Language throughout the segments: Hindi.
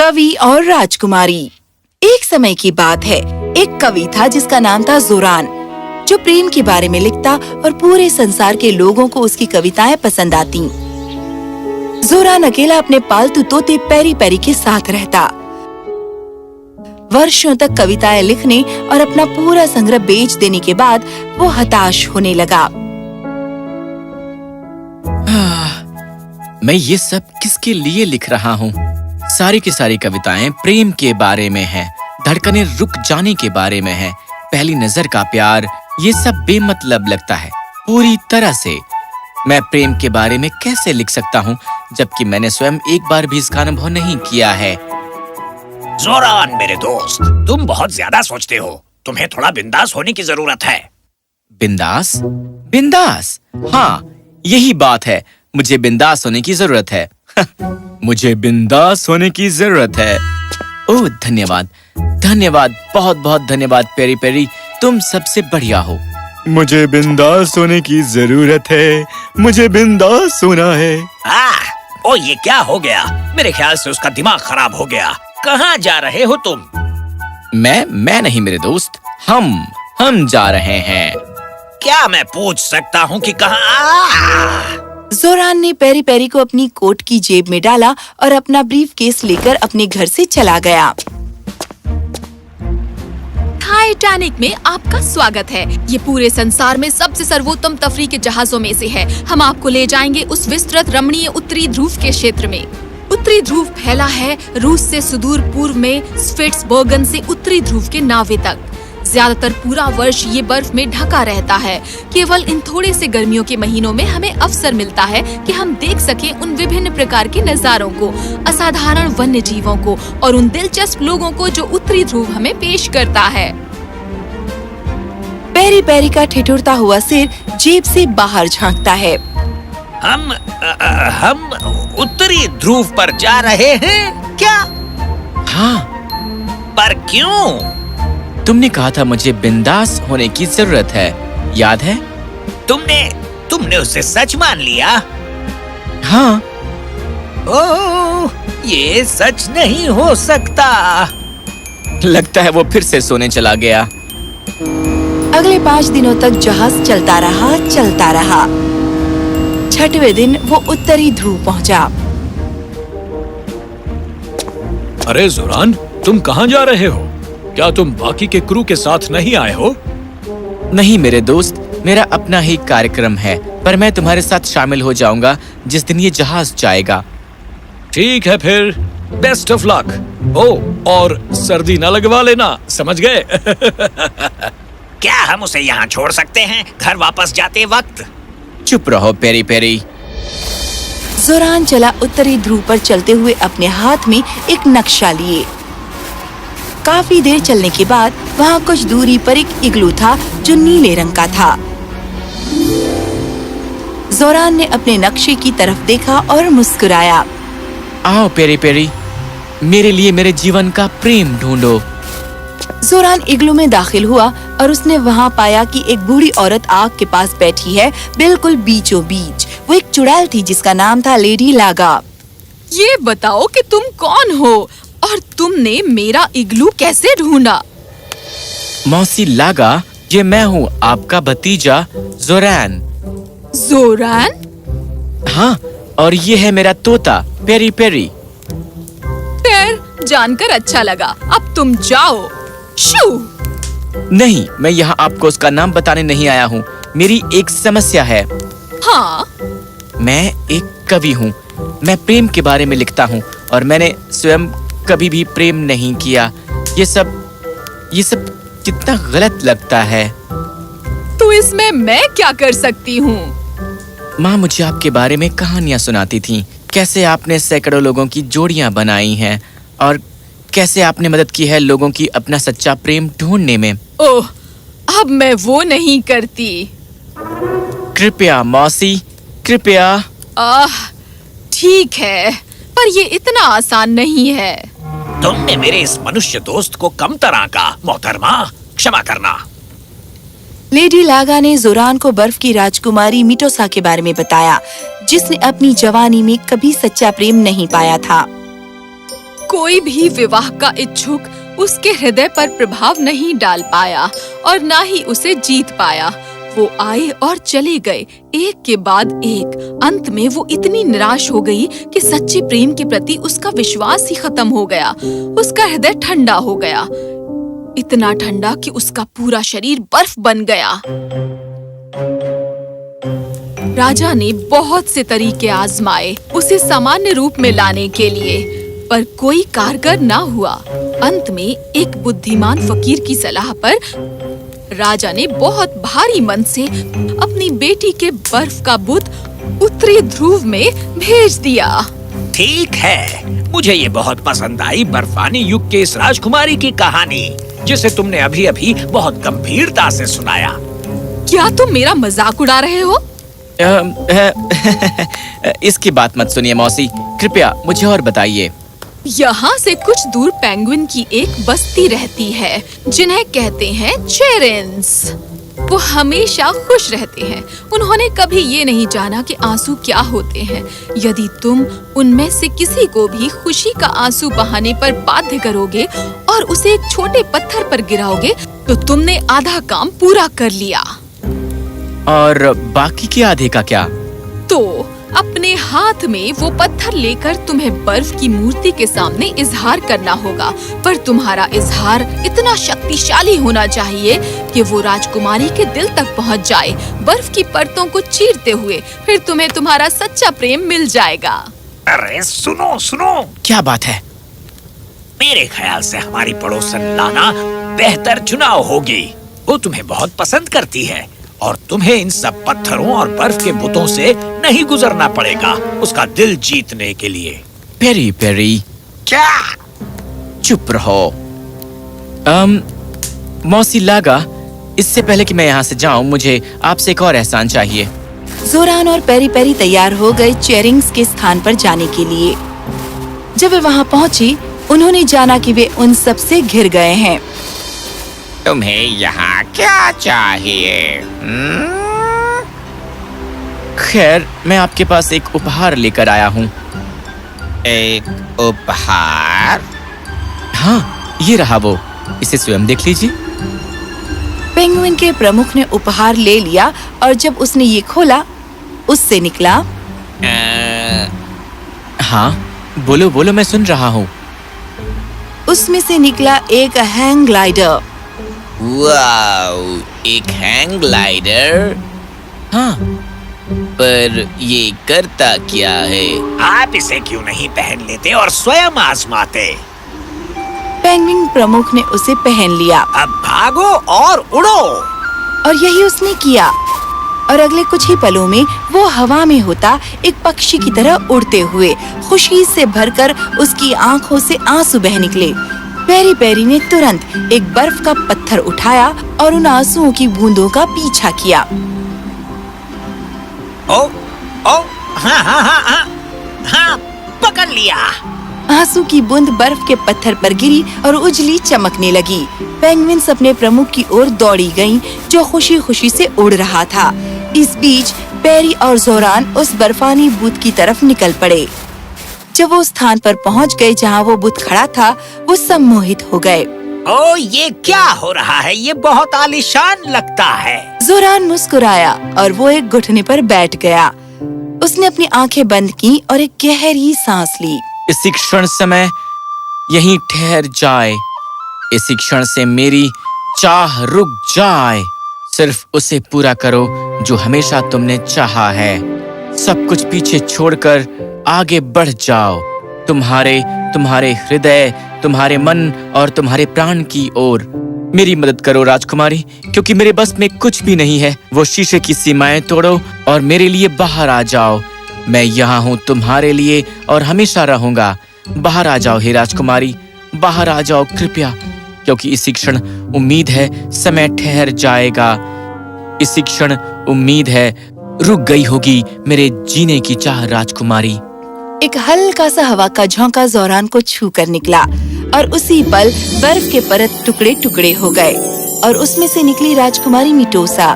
कवि और राजकुमारी। एक समय की बात है, एक कवि था जिसका नाम था जोरान, जो प्रेम के बारे में लिखता और पूरे संसार के लोगों को उसकी कविताएं पसंद आती। जोरान अकेला अपने पालतू तोते पेरी पेरी के साथ रहता। वर्षों तक कविताएं लिखने और अपना पूरा संग्रह बेच देने के बाद वो हताश होने लगा। मैं ये सब किसके लिए लिख रहा हूँ? सारी की सारी कविताएं प्रेम के बारे में हैं, धड़कनें रुक जाने के बारे में हैं, पहली नजर का प्यार, ये सब बेमतलब लगता है पूरी तरह से। मैं प्रेम के बारे में कैसे लिख सकता हूँ जबकि मैंने स्वयं एक बार भी इसका अनुभव नहीं किया है। जोरान मेरे दोस्त, तुम बहुत ज्यादा सोचते हो। तुम्हें थोड़ा बिंदास होने की जरूरत है। बिंदास? बिंदास? हाँ, यही बात है। मुझे बिंदास होने की जरूरत है। मुझे बिंदास होने की जरूरत है। ओह धन्यवाद, धन्यवाद, बहुत बहुत धन्यवाद पेरी पेरी, तुम सबसे बढ़िया हो। मुझे बिंदास होने की जरूरत है, मुझे बिंदास होना है। ओ ये क्या हो गया? मेरे ख्याल से उसका दिमाग खराब हो गया। कहाँ जा रहे हो तुम? मैं नहीं मेरे दोस्त, हम जा रहे हैं। क्या मैं पूछ सकता हूँ कि कहाँ? जोरान ने पेरी पेरी को अपनी कोट की जेब में डाला और अपना ब्रीफ केस लेकर अपने घर से चला गया। टाइटैनिक में आपका स्वागत है। ये पूरे संसार में सबसे सर्वोत्तम तफरीह के जहाजों में से है। हम आपको ले जाएंगे उस विस्तृत रमणीय उत्तरी ध्रुव के क्षेत्र में। उत्तरी ध्रुव फैला है रूस से सुदूर पूर्व में स्पिट्सबर्गन से उत्तरी ध्रुव के नावे तक। ज्यादातर पूरा वर्ष ये बर्फ में ढका रहता है। केवल इन थोड़े से गर्मियों के महीनों में हमें अवसर मिलता है कि हम देख सकें उन विभिन्न प्रकार के नजारों को, असाधारण वन्य जीवों को और उन दिलचस्प लोगों को जो उत्तरी ध्रुव हमें पेश करता है। पेरी पेरी का ठिठुरता हुआ सिर जेब से बाहर झांकता है। हम उत्तरी ध्रुव पर जा रहे हैं क्या? हाँ। पर क्यों? तुमने कहा था मुझे बिंदास होने की जरूरत है, याद है? तुमने उसे सच मान लिया? हाँ। ओह, ये सच नहीं हो सकता। लगता है वो फिर से सोने चला गया। अगले 5 दिनों तक जहाज चलता रहा। 6वें दिन वो उत्तरी ध्रुव पहुंचा। अरे जोरान, तुम कहाँ जा रहे हो? क्या तुम बाकी के क्रू के साथ नहीं आए हो? नहीं मेरे दोस्त, मेरा अपना ही कार्यक्रम है, पर मैं तुम्हारे साथ शामिल हो जाऊंगा जिस दिन ये जहाज जाएगा। ठीक है फिर, बेस्ट ऑफ लक। ओ, और सर्दी न लगवा लेना, समझ गए? क्या हम उसे यहाँ छोड़ सकते हैं घर वापस जाते वक्त? चुप रहो पेरी पेरी। जोरान चला उत्तरी ध्रुव पर चलते हुए अपने हाथ में एक नक्शा लिए। काफी देर चलने के बाद वहाँ कुछ दूरी पर एक इग्लू था जो नीले रंग का था। जोरान ने अपने नक्शे की तरफ देखा और मुस्कुराया। आओ पेरी पेरी, मेरे लिए मेरे जीवन का प्रेम ढूंढो। जोरान इग्लू में दाखिल हुआ और उसने वहाँ पाया कि एक बूढ़ी औरत आग के पास बैठी है, बिल्कुल बीचों बीच। वो एक चुड़ैल थी जिसका नाम था लेडी लागा। ये बताओ कि तुम कौन हो और तुमने मेरा इग्लू कैसे ढूंढा? मौसी लागा, ये मैं हूँ आपका भतीजा जोरान। जोरान? हाँ, और ये है मेरा तोता पेरी पेरी। जानकर अच्छा लगा। अब तुम जाओ। शू! नहीं, मैं यहाँ आपको उसका नाम बताने नहीं आया हूँ। मेरी एक समस्या है। हाँ? मैं एक कवि हूँ। मैं प्रेम के बारे में लिखता हूँ और मैंने स्वयं कभी भी प्रेम नहीं किया। ये सब कितना गलत लगता है। तो इसमें मैं क्या कर सकती हूँ? माँ मुझे आपके बारे में कहानियाँ सुनाती थीं। कैसे आपने सैकड़ों लोगों की जोड़ियाँ बनाई हैं और कैसे आपने मदद की है लोगों की अपना सच्चा प्रेम ढूंढने में। ओह, अब मैं वो नहीं करती। कृपया मौसी, कृपया। ठीक है, पर ये इतना आसान नहीं है। तुमने मेरे इस मनुष्य दोस्त को कम तरह का, मोहतरमा, क्षमा करना। लेडी लागा ने जोरान को बर्फ की राजकुमारी मिटोसा के बारे में बताया, जिसने अपनी जवानी में कभी सच्चा प्रेम नहीं पाया था। कोई भी विवाह का इच्छुक उसके हृदय पर प्रभाव नहीं डाल पाया और ना ही उसे जीत पाया। वो आए और चले गए, एक के बाद एक। अंत में वो इतनी निराश हो गई कि सच्चे प्रेम के प्रति उसका विश्वास ही खत्म हो गया। उसका हृदय ठंडा हो गया, इतना ठंडा कि उसका पूरा शरीर बर्फ बन गया। राजा ने बहुत से तरीके आजमाए उसे सामान्य रूप में लाने के लिए, पर कोई कारगर ना हुआ। अंत में एक बुद्धिमान फकीर की सलाह पर राजा ने बहुत भारी मन से अपनी बेटी के बर्फ का बुत उत्तरी ध्रुव में भेज दिया। ठीक है, मुझे ये बहुत पसंद आई बर्फानी युग के इस राजकुमारी की कहानी, जिसे तुमने अभी अभी बहुत गंभीरता से सुनाया। क्या तुम मेरा मजाक उड़ा रहे हो? इसकी बात मत सुनिए मौसी, कृपया मुझे और बताइए। यहाँ से कुछ दूर पेंगुइन की एक बस्ती रहती है जिन्हें कहते हैं चेरेंस। वो हमेशा खुश रहते हैं। उन्होंने कभी ये नहीं जाना कि आंसू क्या होते हैं। यदि तुम उनमें से किसी को भी खुशी का आंसू बहाने पर बाध्य करोगे और उसे एक छोटे पत्थर पर गिराओगे, तो तुमने आधा काम पूरा कर लिया। और बाकी के आधे का क्या? तो अपने हाथ में वो पत्थर लेकर तुम्हें बर्फ की मूर्ति के सामने इजहार करना होगा, पर तुम्हारा इजहार इतना शक्तिशाली होना चाहिए कि वो राजकुमारी के दिल तक पहुंच जाए, बर्फ की परतों को चीरते हुए। फिर तुम्हें तुम्हारा सच्चा प्रेम मिल जाएगा। अरे सुनो सुनो, क्या बात है? मेरे ख्याल से हमारी पड़ोसन लाना बेहतर चुनाव होगी। वो तुम्हें बहुत पसंद करती है और तुम्हें इन सब पत्थरों और बर्फ के बुतों से नहीं गुजरना पड़ेगा उसका दिल जीतने के लिए। पेरी पेरी, क्या? चुप रहो। मौसी लागा, इससे पहले कि मैं यहाँ से जाऊँ, मुझे आपसे एक और एहसान चाहिए। जोरान और पेरी पेरी तैयार हो गए चेरिंग्स के स्थान पर जाने के लिए। जब वे वहाँ पहुँची, उन्होंने जाना कि वे उन सब से घिर गए हैं। तुम्हें यहाँ क्या चाहिए? खैर, मैं आपके पास एक उपहार लेकर आया हूँ। एक उपहार? हाँ, ये रहा वो, इसे स्वयं देख लीजिए। पेंगुइन के प्रमुख ने उपहार ले लिया और जब उसने ये खोला, उससे निकला। हाँ, बोलो बोलो, मैं सुन रहा हूँ। उसमें से निकला एक हैंग ग्लाइडर। वाओ, एक हैंग ग्लाइडर? हाँ, पर ये करता क्या है? आप इसे क्यों नहीं पहन लेते और स्वयं आजमाते? पेंगुइन प्रमुख ने उसे पहन लिया। अब भागो और उड़ो। और यही उसने किया और अगले कुछ ही पलों में वो हवा में होता एक पक्षी की तरह उड़ते हुए खुशी से भरकर उसकी आंखों से आंसू बह निकले। पेरी पेरी ने तुरंत एक बर्फ का पत्थर उठाया और उन आंसुओं की बूंदों का पीछा किया। ओ, ओ, हाँ हाँ हाँ हाँ, हाँ, पकड़ लिया। आंसू की बूंद बर्फ के पत्थर पर गिरी और उजली चमकने लगी। पेंगुइन्स अपने प्रमुख की ओर दौड़ी गईं, जो खुशी खुशी से उड़ रहा था। इस बीच पेरी और जोरान उस बर्फानी बुत की तरफ निकल पड़े। जब वो स्थान पर पहुंच गए जहां वो बुत खड़ा था, वो सम्मोहित हो गए। ओ, ये क्या हो रहा है? ये बहुत आलीशान लगता है। जोरान मुस्कुराया और वो एक घुटने पर बैठ गया। उसने अपनी आंखें बंद की और एक गहरी सांस ली। इसी क्षण समय यहीं ठहर जाए, इसी क्षण से मेरी चाह रुक जाए। सिर्फ उसे पूरा करो जो हमेशा तुमने चाहा है। सब कुछ पीछे छोड़कर आगे बढ़ जाओ, तुम्हारे हृदय, तुम्हारे मन और तुम्हारे प्राण की ओर। मेरी मदद करो राजकुमारी, क्योंकि मेरे बस में कुछ भी नहीं है। वो शीशे की सीमाएं तोड़ो और मेरे लिए बाहर आ जाओ। मैं यहाँ हूँ तुम्हारे लिए और हमेशा रहूंगा। बाहर आ जाओ हे राजकुमारी, बाहर आ जाओ कृपया, क्योंकि इसी क्षण उम्मीद है समय ठहर जाएगा। इसी क्षण उम्मीद है रुक गई होगी मेरे जीने की चाह राजकुमारी। एक हल्का सा हवा का झोंका जोरान को छू कर निकला और उसी पल बर्फ के परत टुकड़े टुकड़े हो गए और उसमें से निकली राजकुमारी मिटोसा।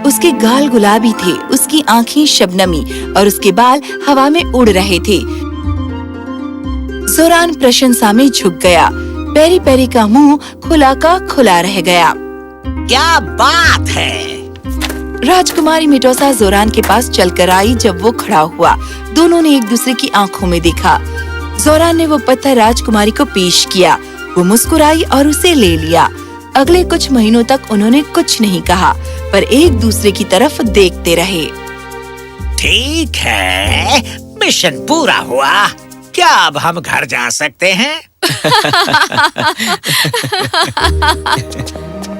उसके गाल गुलाबी थे, उसकी आंखें शबनमी और उसके बाल हवा में उड़ रहे थे। जोरान प्रशंसा में झुक गया। पेरी पेरी का मुंह खुला का खुला रह गया। क्या बात है। राजकुमारी मिटोसा जोरान के पास चलकर आई। जब वो खड़ा हुआ, दोनों ने एक दूसरे की आंखों में देखा। जोरान ने वो पत्थर राजकुमारी को पेश किया। वो मुस्कुराई और उसे ले लिया। अगले कुछ महीनों तक उन्होंने कुछ नहीं कहा, पर एक दूसरे की तरफ देखते रहे। ठीक है, मिशन पूरा हुआ। क्या अब हम घर जा सकते हैं?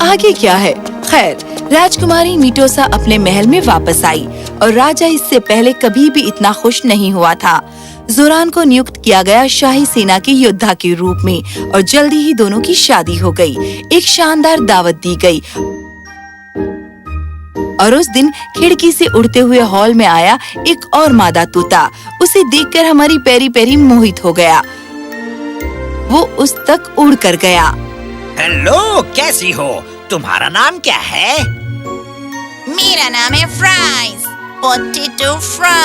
आगे क्या है? खैर, राजकुमारी मिटोसा अपने महल में वापस आई और राजा इससे पहले कभी भी इतना खुश नहीं हुआ था। जोरान को नियुक्त किया गया शाही सेना के योद्धा के रूप में और जल्दी ही दोनों की शादी हो गई। एक शानदार दावत दी गई और उस दिन खिड़की से उड़ते हुए हॉल में आया एक और मादा तोता। उसे देखकर हमारी पेरी पेरी मोहित हो गया। वो उस तक उड़ कर गया। हेलो, कैसी हो? तुम्हारा नाम क्या है? मेरा नाम है फ्राइज, पोटैटो फ्राइज।